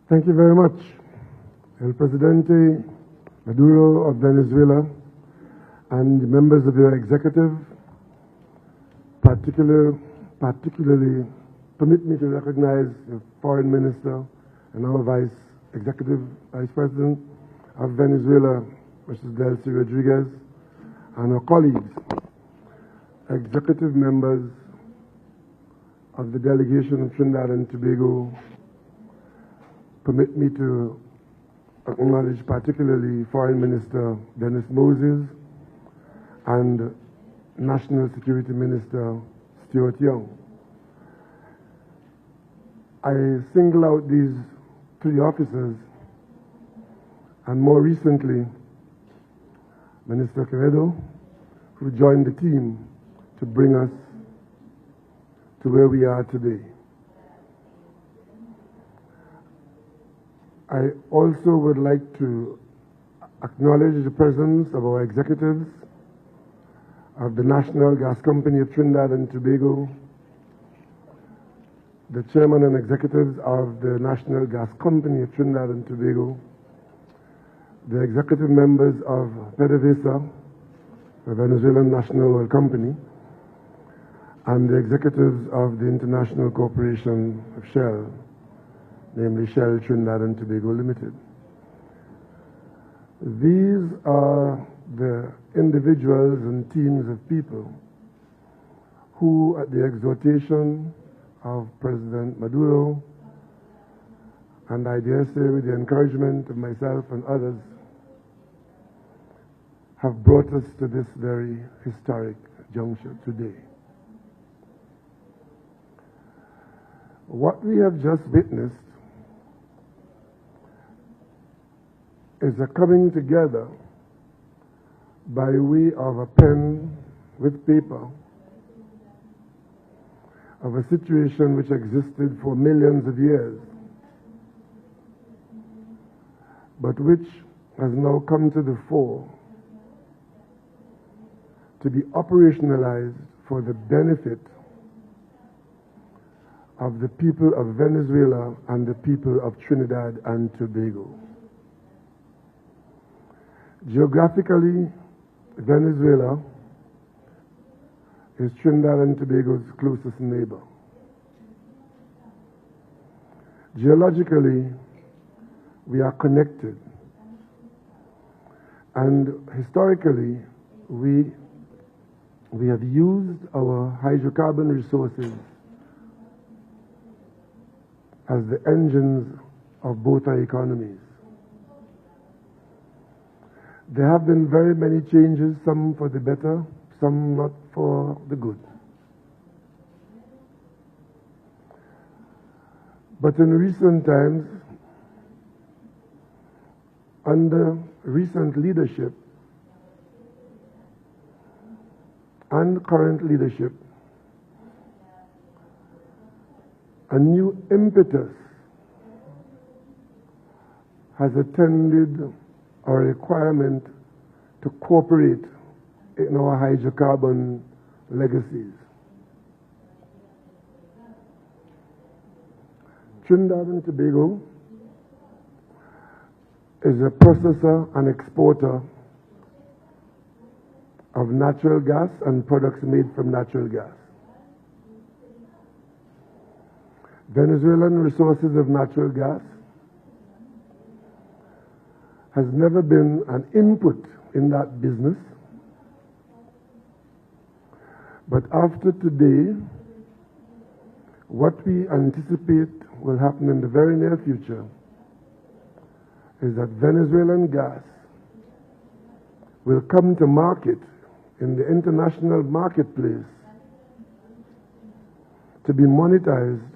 Thank you very much. El Presidente Maduro of Venezuela and the members of your executive, particularly permit me to recognize the Foreign Minister and our Executive Vice President of Venezuela, Mrs. Delcy Rodriguez, and our colleagues, executive members of the delegation of Trinidad and Tobago. Permit me to acknowledge particularly Foreign Minister Dennis Moses and National Security Minister Stuart Young. I single out these three officers, and more recently, Minister Quevedo, who joined the team to bring us to where we are today. I also would like to acknowledge the presence of our executives of the National Gas Company of Trinidad and Tobago, the chairman and executives of the National Gas Company of Trinidad and Tobago, the executive members of PDVSA, the Venezuelan National Oil Company, and the executives of the International Corporation of Shell, namely Shell Trinidad and Tobago Limited. These are the individuals and teams of people who, at the exhortation of President Maduro, and I dare say with the encouragement of myself and others, have brought us to this very historic juncture today. What we have just witnessed is a coming together by way of a pen with paper of a situation which existed for millions of years, but which has now come to the fore to be operationalized for the benefit of the people of Venezuela and the people of Trinidad and Tobago. Geographically, Venezuela is Trinidad and Tobago's closest neighbor. Geologically, we are connected. And historically, we have used our hydrocarbon resources as the engines of both our economies. There have been very many changes, some for the better, some not for the good. But in recent times, under recent leadership and current leadership, a new impetus has attended our requirement to cooperate in our hydrocarbon legacies. Trinidad and Tobago is a processor and exporter of natural gas and products made from natural gas. Venezuelan resources of natural gas has never been an input in that business. But after today, what we anticipate will happen in the very near future is that Venezuelan gas will come to market in the international marketplace to be monetized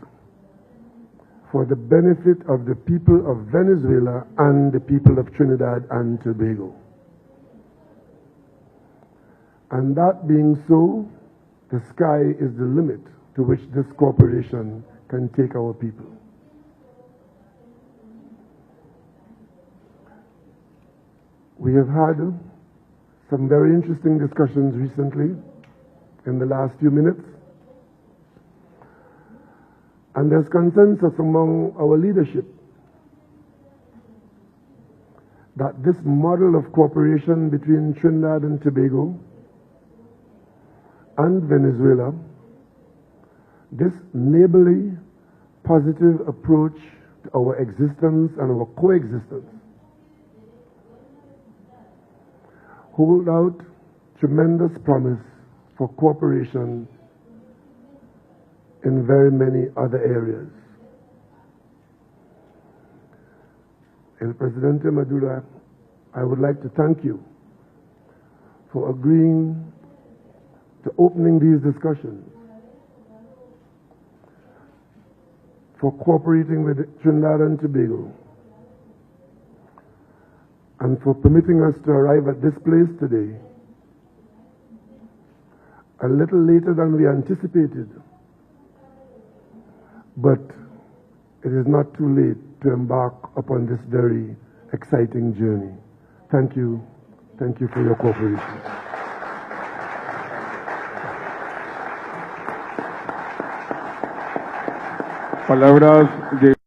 for the benefit of the people of Venezuela and the people of Trinidad and Tobago. And that being so, the sky is the limit to which this corporation can take our people. We have had some very interesting discussions recently in the last few minutes. And there's consensus among our leadership that this model of cooperation between Trinidad and Tobago and Venezuela, this neighborly, positive approach to our existence and our coexistence, hold out tremendous promise for cooperation in very many other areas. El Presidente Maduro, I would like to thank you for agreeing to opening these discussions, for cooperating with Trinidad and Tobago, and for permitting us to arrive at this place today a little later than we anticipated. But it is not too late to embark upon this very exciting journey. Thank you. Thank you for your cooperation. Palabras de